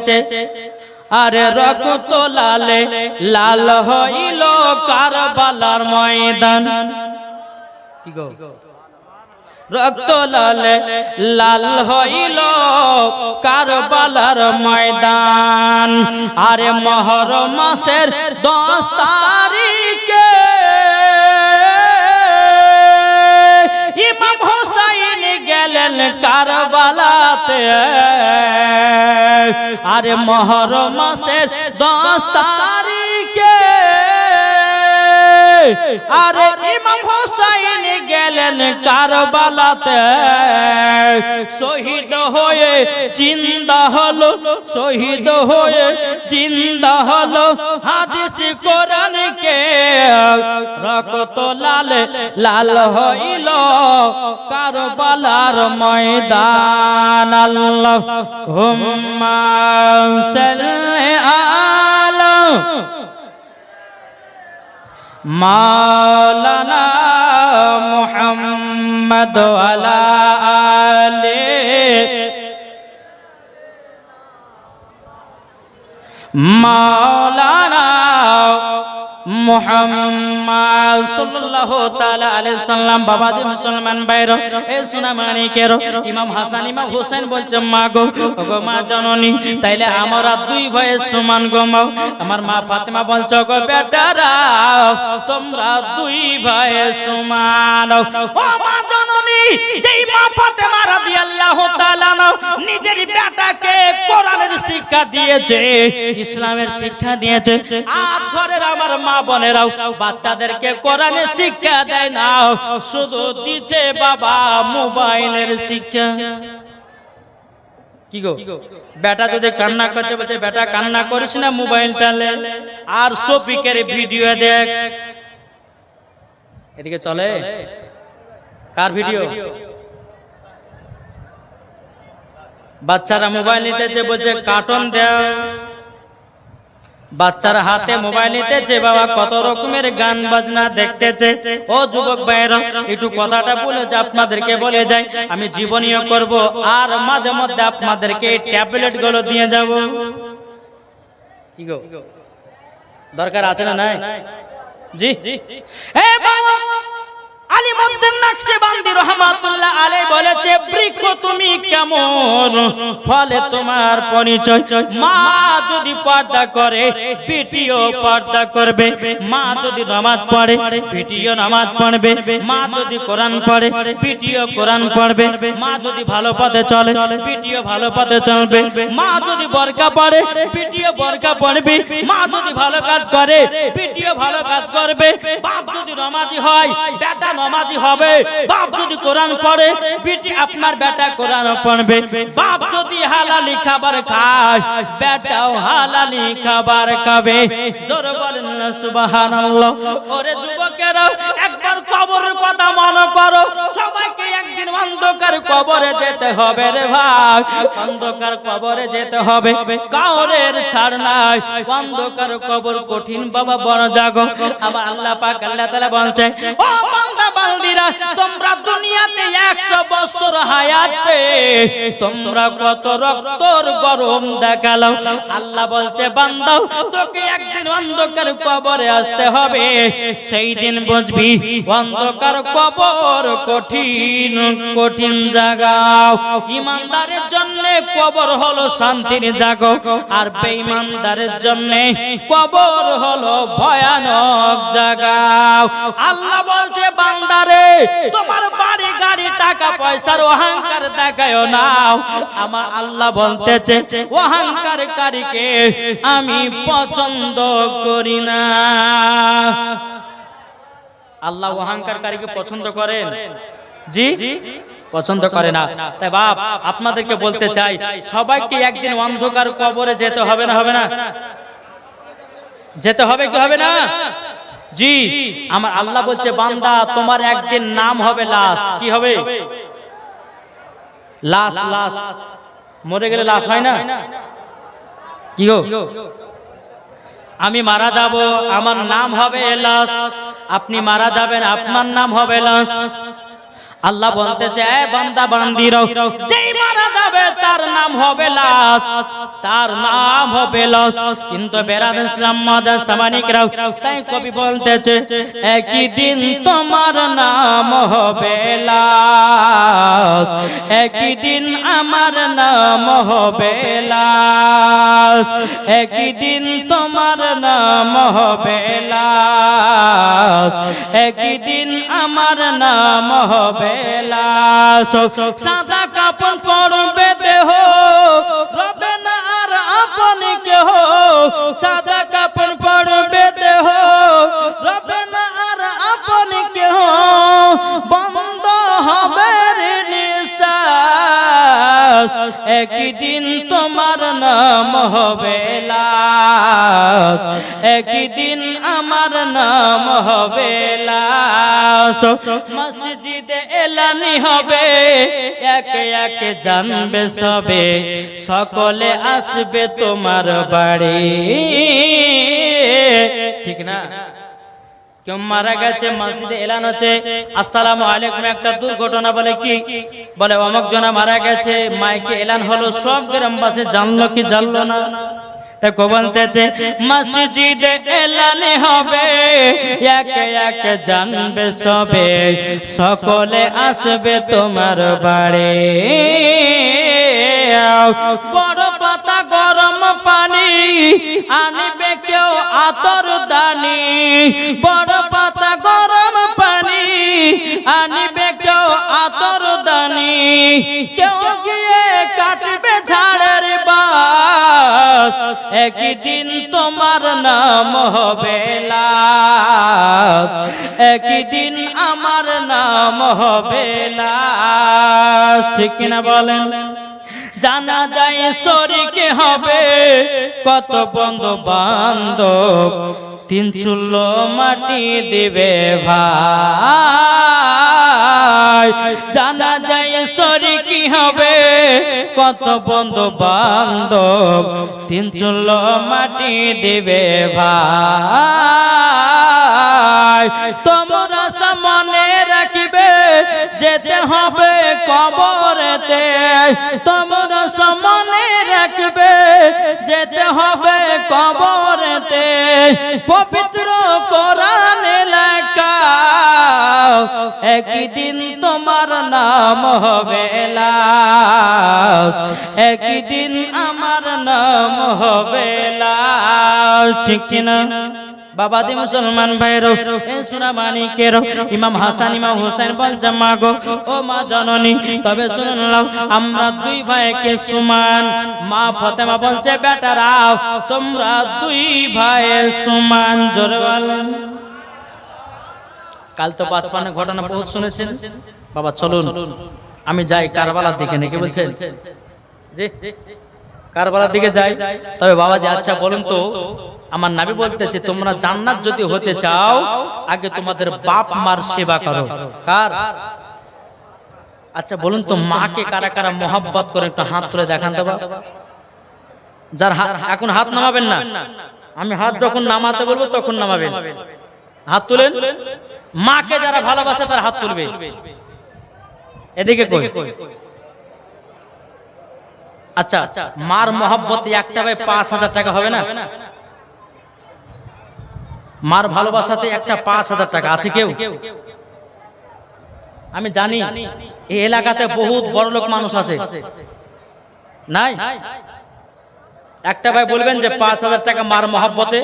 বলেছে আরে রক্ত লালে লাল হইল কারবালার ময়দান। কি গো রক্ত লালে লাল হইল কারবালার ময়দান। আরে মুহররম মাসের 10 তারিখে ইমাম হুসাইন গেলেন কারবালাতে। আরে মুহররম মাসের 10 তারিখে আরে ইমাম হুসাইন গেলেন কারবালাতে। শহীদ হয়ে জিন্দা হলো, শহীদ হয়ে জিন্দা হলো হাদিস কোরআনকে রক্ত লাল লাল হইল কারবালার ময়দান। আল্লাহুম্মা সাল্লি আলা মাওলানা মুহাম্মদ ওয়ালা আলি মাওলানা মুহাম্মদ সাল্লাল্লাহু তাআলা আলাইহি সাল্লাম। বাবাজি মুসলমান ভাইরা, এই সোনা মানিকের ইমাম হাসান ইমাম হোসেন বলছে মা গো, ওগো মা জননী, তাইলে আমরা দুই ভাইয়ের সমান গো মা। আমার মা ফাতেমা বলছে গো বেটারা তোমরা দুই ভাইয়ের সমান। ও মা জননী, যেই মা ফাতেমা রাদিয়াল্লাহু তাআলা নিজের বেটাকে কোরআনের শিক্ষা দিয়েছে, ইসলামের শিক্ষা দিয়েছে, আজ ঘরের আমার মা বোনেরাও বাচ্চাদেরকে কোরআনের শিক্ষা দেয় না, শুধু দিচ্ছে বাবা মোবাইলের শিক্ষা। কি গো বেটা যদি কান্না করছে বলছে বেটা কান্না করিস না, মোবাইলটা লে আর শফিকের ভিডিও দেখ। এদিকে চলে কার ভিডিও? বাচ্চারা মোবাইল নিতেছে বলছে কার্টুন দাও, বাচ্চার হাতে মোবাইল নিতেছে বাবা কত রকমের গান বাজনা দেখতেছে। ও যুবক ভাইরা একটু কথাটা বলে যে আপনাদেরকে বলে যাই, আমি জীবনীয় করব আর মাঝে মধ্যে আপনাদেরকে এই ট্যাবলেট গুলো দিয়ে যাব। কি গো দরকার আছে না নাই? জি এ বাবা আলিমউদ্দিন নকশবন্দি রহমাতুল্লাহ আলাইহি বলেছে বৃক্ষ তুমি কেমন, ফলে তোমার পরিচয়। মা যদি পর্দা করে পিটিও পর্দা করবে, মা যদি নামাজ পড়ে পিটিও নামাজ পড়বে, মা যদি কোরআন পড়ে পিটিও কোরআন পড়বে, মা যদি ভালো পথে চলে পিটিও ভালো পথে চলবে, মা যদি বোরকা পড়ে পিটিও বোরকা পড়বে, মা যদি ভালো কাজ করে পিটিও ভালো কাজ করবে। বাপ যদি নামাজি হয় বেটা নামাজি হবে, বাপ যদি কোরআন পড়ে বেটি আপনার বেটা কোরআন পড়বে, বাপ যদি হালালি খাবার খায় বেটাও হালালি খাবার খাবে। জোরে বলেন না সুবহানাল্লাহ। ওরে যুবকেরা একবার কবরের কথা মনে করো, সবাইকে একদিন অন্ধকার কবরে যেতে হবে রে ভাই, অন্ধকার কবরে যেতে হবে, কাউরের ছাড় নাই। অন্ধকার কবর কঠিন বাবা, বড় জাগো। আবার আল্লাহ পাক আল্লাহ তাআলা বলছে ও বান্দা বান্দিরা তোমরা দুনিয়াতে 100 বছর হায়াতে তোমরা কত রক্তর গরম দেখালো। আল্লাহ বলছে বান্দা তোকে একদিন অন্ধকার কবরে আসতে হবে, সেই দিন বুঝবি অন্ধকার কবর কঠিন কঠিন জায়গা। ইমানদারের জন্য কবর হলো শান্তির জায়গা, আর বেঈমানদারের জন্য কবর হলো ভয়ানক জায়গা। আল্লাহ বলছে বান্দারে তোমার বাড়ি গাড়ি টাকা পয়সার অহংকার দেখায়ও না। আমার আল্লাহ বলতেছে অহংকারকারীকে আমি পছন্দ করি না। আল্লাহ অহংকারকারীকে পছন্দ করেন? জি পছন্দ করে না। তাই বাপ আপনাদেরকে বলতে চাই সবাইকে একদিন অন্ধকার কবরে যেতে হবে না? হবে না? যেতে হবে কি হবে না? জি আমার আল্লাহ বলছে বান্দা তোমার একদিন নাম হবে লাশ। কি হবে? লাশ। লাশ মরে গেলে লাশ হয় না? কি গো আমি মারা যাব আমার নাম হবে লাশ, আপনি মারা যাবেন আপনার নাম হবে লাশ। আল্লাহ বলতেছে এ বান্দা বান্দিরা যেই মারা যাবে তার নাম হবে লাশ, তার নাম হবে লাশ। কিন্তু বেরাদর ইসলাম মাদার সামানিকরাও তাই কবি বলতেছে একই দিন তোমার নাম হবে লাশ, একই দিন আমার নাম হবে লাশ, একই দিন তোমার নাম হবে লাশ, একই দিন আমার নাম হবে লাশ। সাদা কাপড় পরবে দেহ রবে না আর আপনি কেহ, সাদা কাপড় পরবে দেহ রবে না আর আপনি কেহ, বন্ধ হবে নিঃশ্বাস, একই দিন তোমার নাম হবে লাশ, একই দিন আমার নাম হবে লাশ। মসজিদে এলানি হবে একে একে জানবে সবে, সকলে আসবে তোমার বাড়ি, ঠিক না? কেউ মারা গেছে মসজিদে এলান হচ্ছে আসসালামু আলাইকুম, একটা দুর্ঘটনা বলে কি বলে অমুক জনা মারা গেছে, মাইকে এলান হলো, সব গ্রামবাসী জানলো কি জানলো না? দেখো বলতেছে মসজিদে এলানে হবে একে একে জানবে সবে, সকলে আসবে তোমার বাড়ি। বড় পাতা গরম পানি আনবে কেউ আতর দানি, বড় পাতা গরম পানি আনবে কেউ আতর দানি, কেউ গিয়ে কাটবে ঝাড়ের বাস, একই দিন তোমার নাম হবে লাশ, একই দিন আমার নাম হবে লাশ, ঠিক কিনা বলেন? জানা যায় শরীকে হবে কত বন্ধু বান্ধব, তিন চুলো মাটি দিবে ভাই, জানা যায় শরীকি হবে কত বন্ধু বান্ধব, তিন চুলো মাটি দিবে ভাই। তোমরা সামনে রাখিবে যেতে হবে কবরেতে, তোমরা সামনে রাখবে যেতে হবে কবরেতে, পবিত্র কোরআনে লেখা একই দিন তোমার নাম হবে লাশ, একই দিন আমার নাম হবে লাশ, ঠিক কিনা? বাবাজি মুসলমান ভাইরো এ সোনা মানিকেরো ইমাম হাসান ইমাম হোসেন বলছে মা গো ও মা জননী, তবে শুনুন নাও আমরা দুই ভাইকে সমান। মা ফাতেমা বলছে বেটারাও তোমরা দুই ভাই সমান। জোরে বলেন। কাল তো ৫৫ ঘটনা বহুত শুনেছেন। বাবা চলুন আমি যাই কারবালার দিকে, নাকি বলছেন? জি কারবালার দিকে যাই। তবে বাবাজি আচ্ছা বলুন তো, আমার নবী বলতেছে তোমরা জান্নাত যদি হতে চাও আগে তোমাদের বাপ মার সেবা করো। কার? আচ্ছা বলুন তো মাকে কারা কারা মোহাব্বত করে একটু হাত তুলে দেখান তো। যার এখন হাত নামাবেন না, আমি হাত যখন নামাতে বলবো তখন নামাবেন। হাত তুলেন। মাকে যারা ভালোবাসে তার হাত তুলবে। এদিকে কই? আচ্ছা মার মোহাব্বতে একটা ভাই ৫,০০০ টাকা হবে না? মার ভালোবাসাতে একটা ৫,০০০ টাকা আছে কেউ? আমি জানি এই এলাকাতে বহুত বড় লোক মানুষ আছে, নাই? একটা ভাই বলবেন যে ৫,০০০ টাকা মার মোহাব্বতে,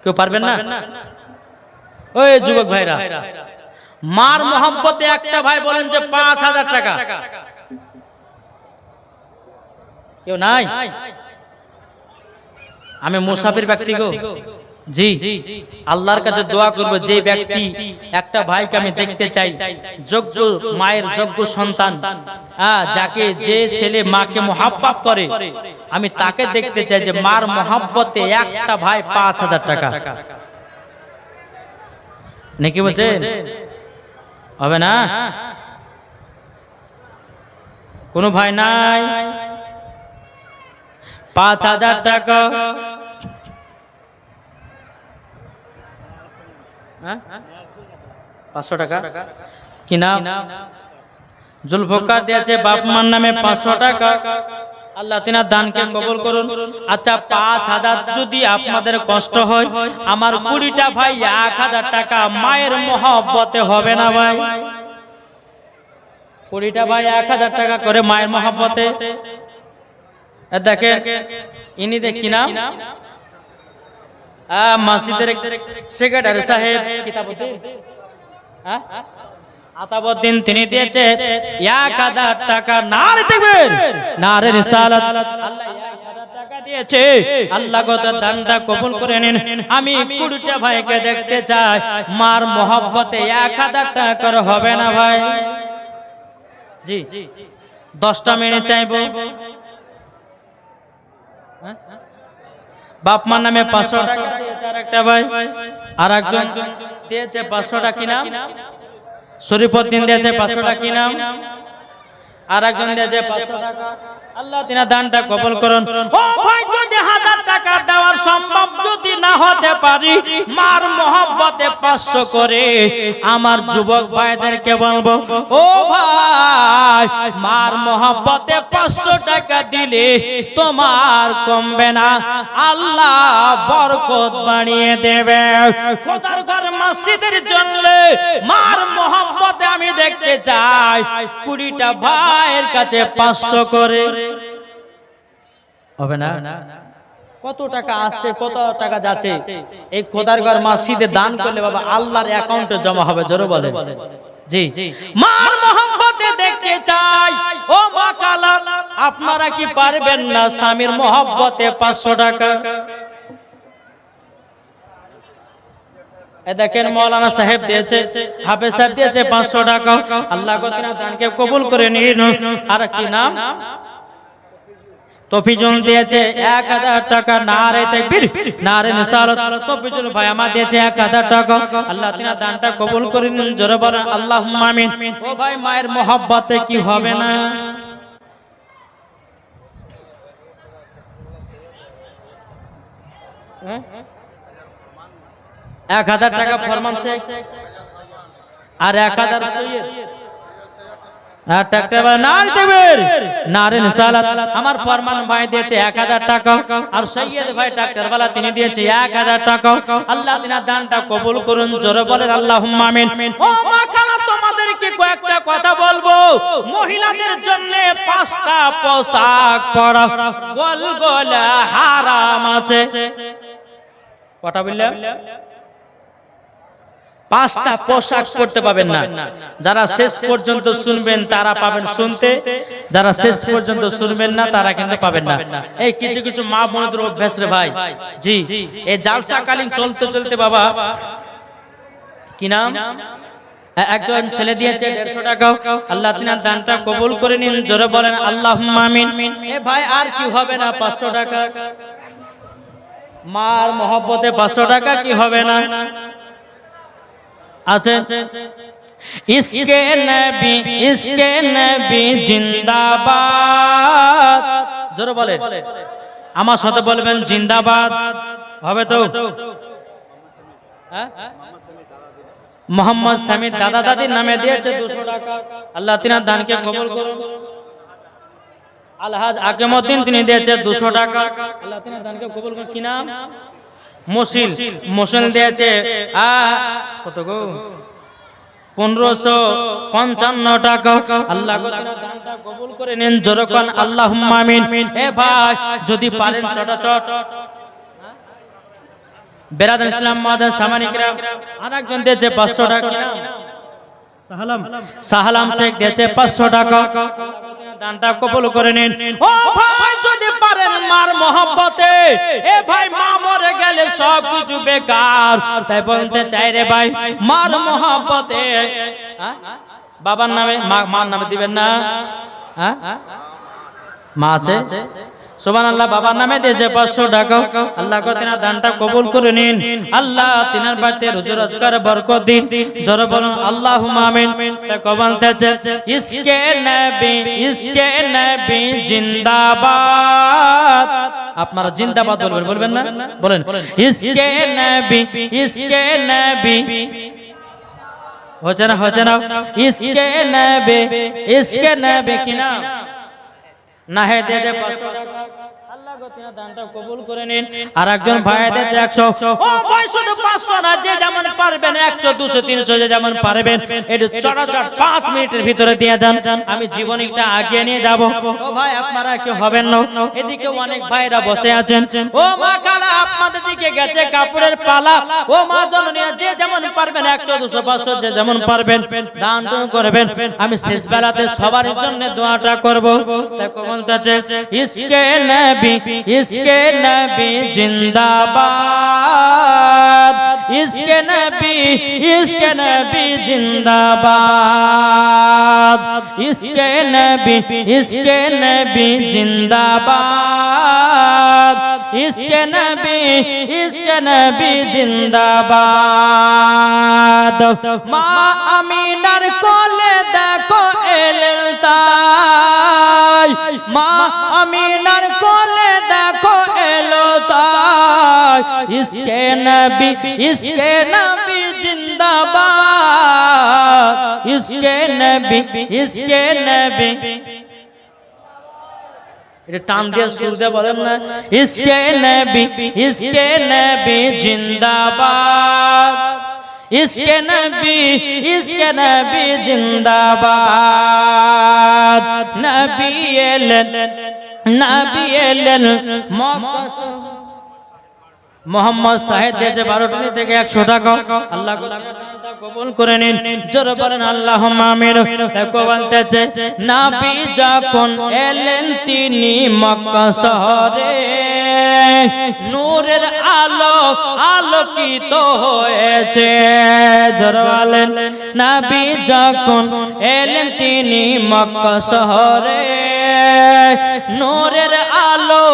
কেউ পারবেন না? ওই যুবক ভাইরা মার মোহাব্বতে একটা ভাই বলেন যে ৫,০০০ টাকা, কেউ নাই? আমি মুসাফির ব্যক্তি গো, জি আল্লাহর কাছে দোয়া করব যে ব্যক্তি একটা ভাইকে আমি দেখতে চাই, যোগ্য মায়ের যোগ্য সন্তান, যাকে যে ছেলে মাকে মোহাব্বত করে আমি তাকে দেখতে চাই যে মার মোহাব্বতে একটা ভাই ৫,০০০ টাকা, নাকি বলছেন? হবে না? কোন ভাই নাই? ৫,০০০ টাকা ৫০০ টাকা কি নাম? জুলফকার দিয়েছে বাপ মার নামে 500 টাকা। আল্লাহ তিনার দানকে কবুল করুন। আচ্ছা 5000 যদি আপনাদের কষ্ট হয়, আমার 20টা ভাই 1000 টাকা মায়ের মহব্বতে হবে না ভাই? 20টা ভাই 1000 টাকা করে মায়ের মহব্বতে। দেখেন ইনি দেখি না মসজিদের সেক্রেটারি সাহেব কিতাবুদ্দিন আতাবউদ্দিন, তিনি দিয়েছে 1000 টাকা। নারে তাকবীর, নারে রিসালাত। আল্লাহ 1000 টাকা দিয়েছে। আল্লাহ গো তার দানটা কবুল করে নিন। আমি 20টা ভাইকে দেখতে চাই মার মহব্বতে 1000 টাকা করে হবে না ভাই? জি 10টা মেনে চাইবো। বাপ মার নামে 500 টাকা একটা ভাই, আর একজন দিয়েছে 500 টাকা। কি নাম? শরীফউদ্দিন দিয়েছে 500 টাকা। কি নাম? আর একজন দিয়েছে 500 টাকা। আল্লাহ তিনার দানটা কবুল করুন। ও ভাই, যদি 1000 টাকা দেওয়ার সম্ভব যদি না হতে পারি, মার মহব্বতে 500 করে আমার যুবক ভাইদেরকে বলবো, ও ভাই মার মহব্বতে 500 টাকা দিলে তোমার কমবে না, আল্লাহ বরকত বাড়িয়ে দেবে। খোদার ঘর মসজিদের জন্য মার মহব্বতে আমি দেখতে চাই 20টা ভাইয়ের কাছে 500 করে হবে না? কত টাকা আসছে, কত টাকা যাচ্ছে, এই খোদার ঘর মসজিদে দান করলে বাবা আল্লাহর অ্যাকাউন্টে জমা হবে। জোরে বলেন জি। মার মহব্বতে দেখতে চাই। ও মা কালা, আপনারা কি পারবেন না স্বামীর মহব্বতে 500 টাকা? দেখেন মৌলানা সাহেব দিয়েছে, হাফেজ সাহেব দিয়েছে 500 টাকা। আল্লাহ তাআলা দানকে কবুল করে নিন। আর কি নাম? তফিজুল দিয়েছে 1000 টাকা। নারে তাকবীর, নারে রিসালাত। তফিজুল ভাই আমার দিয়েছে 1000 টাকা। আল্লাহ তাআলা দানটা কবুল করে নিন। জোরে বলেন আল্লাহুম্মা আমিন। ও ভাই মায়ের মহব্বতে কি হবে না? হ্যাঁ 1000 টাকা ফরমান শেখ, আর 1000 সৈয়দ। আর টাকা নারে তাকবীর, নারে রিসালাত। আমার ফরমান ভাই দিয়েছে 1000 টাকা, আর সৈয়দ ভাই ডাক্তারওয়ালা তিনি দিয়েছে 1000 টাকা। আল্লাহ তাআলা দানটা কবুল করুন। জোরে বলেন আল্লাহুম্মা আমিন। ও মা খালা, তোমাদেরকে কয়েকটা কথা বলবো। মহিলাদের জন্য 5টা পোশাক পরা গোলগোলা হারাম আছে। কথা বললাম? 5টা পোশাক পরতে পাবেন না। যারা শেষ পর্যন্ত শুনবেন তারা পাবেন শুনতে, যারা শেষ পর্যন্ত শুনবেন না তারা কিন্তু পাবেন না। এই কিছু কিছু মা বোনদের অভ্যাস রে ভাই। জি এই জালসাকালীন চলতে চলতে বাবা কি নাম, একজন ছেলে দিয়েছে 150 টাকা। আল্লাহ তিনার দানটা কবুল করে নিন। জোরে বলেন আল্লাহুম্মা আমিন। এ ভাই আর কি হবে না? 500 টাকা মার মহব্বতে 500 টাকা কি হবে না? আছে ইসকে নবী জিন্দাবাদ। জোরে বলেন, আমার সাথে বলবেন জিন্দাবাদ। হবে তো? মোহাম্মদ সামিদ দাদা দাদির নামে দিয়েছে 200 টাকা। আল্লাহ তিনার দানকে কবুল করুন। আলহাজ আকিমউদ্দিন তিনি দিয়েছে 200 টাকা। আল্লাহ তিনার দানকে কবুল করুন। কি নাম? মোশিল দিয়েছে কত গো? 1555 টাকা। আল্লাহ দানটা কবুল করে নিন। জোরে কোন আল্লাহুম্মা আমিন। এ ভাই যদি পারেন চটাচট বেরাদার ইসলাম মাদার সামানিকরাম। আর একজন দিয়েছে 500 টাকা। সাহালাম শেখ দিয়েছে 500 টাকা। দানটা কবুল করে নিন। ও ভাই যদি পারেন মার মহব্বতে, এ ভাই মা মরে গেলে সব কিছু বেকার, তাই বলতে চাই রে ভাই মার মহব্বতে বাবার নামে মার নামে দিবেন না? মা আছে সুবহানাল্লাহ, বাবার নামে দিয়েছে 500 টাকা। আল্লাহ তিনার দানটা কবুল করে নিন। আল্লাহ তিনার বাড়িতে রুজি রোজগার বরকত দিন। জোরে বলুন আল্লাহুম্মা আমিন। কবুল তেছে ইসকে নবী জিন্দাবাদ। আপনারা জিন্দাবাদ বলবেন, বলবেন না? বলেন ইসকে নবী হচ্ছে না ইসকে নবী কি নাম না হে দে দে 500 টাকা আল্লাহ গো তিনা দানটা কবুল করে নিন। আর একজন ভাই দিয়েছে 100। ও ভাই শুধু 500 না, যে যেমন পারবেন 100 200 300 যে যেমন পারবেন একটু চড়াচড় 5 মিনিটের ভিতরে দিয়ে দেন, আমি জীবনীটা আগিয়ে নিয়ে যাব। ও ভাই আপনারা কি হবেন না? এদিকে অনেক ভাইরা বসে আছেন। ও মা কালা আপনাদের দিকে গেছে কাপড়ের পালা। ও মা জননী যে যেমন পারবেন 100 200 500 যে যেমন পারবেন দান করবেন। আমি শেষ বেলাতে সবার জন্য দোয়াটা করব। দেখো বলতেছে ইসকে নবী জিন্দাবাদ, ইসকে নবী জিন্দাবাদ, ইসকে নবী জিন্দাবাদ, ইসকে নবী জিন্দাবাদ। মা আমিনার কোলে দেখো এলেন তাই, মা আমিনার কোলে দেখো এলো তাই, ইসকে নবী জিন্দাবাদ, ইসকে নবী এটা টান দিয়ে সুর দিয়ে বলেন না, ইসকে নবী জিন্দাবাদ, ইসকে নবী জিন্দাবাদ। নবী এলেন মোহাম্মদ সাহেব দিয়েছে 12 থেকে 100 টাকা। আল্লাহ কবুল করে নিন, জোরে বলেন আল্লাহুম্মা আমিন। দেখো বলতেছে নবী যখন এলেন তিনি মক্কা শহরে, নূরের আলো আলোকিত হয়েছে। জোরে বলেন নবী যখন এলেন তিনি মক্কা শহরে, নূরের আলো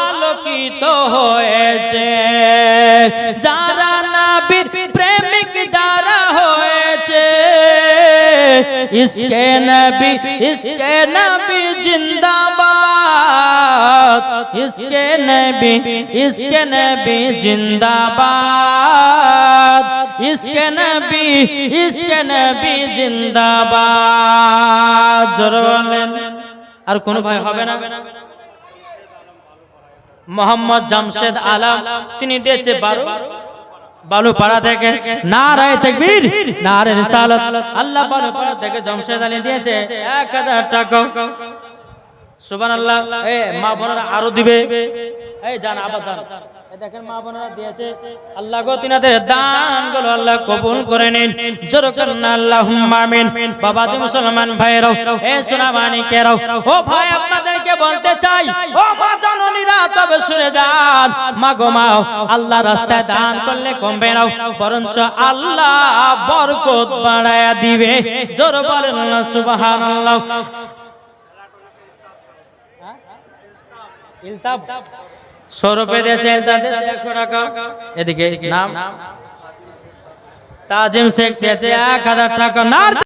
আলোকিত হয়েছে। যারা নবীর প্রেমিক যারা হয়েছে, ইসকে নবী জিন্দাবাদ, ইসকে নবী জিন্দাবাদ, ইসকে নবী জিন্দাবাদ। জোরে বলেন। আর কোন ভাই হবে না? মোহাম্মদ জামশেদ আলম তিনি দিয়েছে 12 বালুপাড়া থেকে। নারায়ে তাকবীর, নারায়ে রিসালাত। আল্লাহ বালুপাড়া থেকে জামশেদ আলী দিয়েছে 1000 টাকা। সুবহানাল্লাহ। এই মা বোনেরা আরো দিবে। এই জান আবার জান, এই দেখেন মা বোনেরা দিয়েছে। আল্লাহ গো তিনাদের দানগুলো আল্লাহ কবুল করে নিন, জোরে করেন আল্লাহুম্মা আমিন। বাবাজি মুসলমান ভাইরাও, এই সোনা মানিকেরাও, ও ভাই আপনাদেরকে বলতে চাই, ও মা জননীরা তবে শুনে যান। মা গো মা, আল্লাহ রাস্তায় দান করলে কমবে না, বরঞ্চ আল্লাহ বরকত বাড়ায়া দিবে। জোরে বলেন না সুবহানাল্লাহ। ইলতাব 100 রুপয়ে দিয়েছে, 100 টাকা। এদিকে নাম তাজিম শেখ দিয়েছে 1000 টাকা।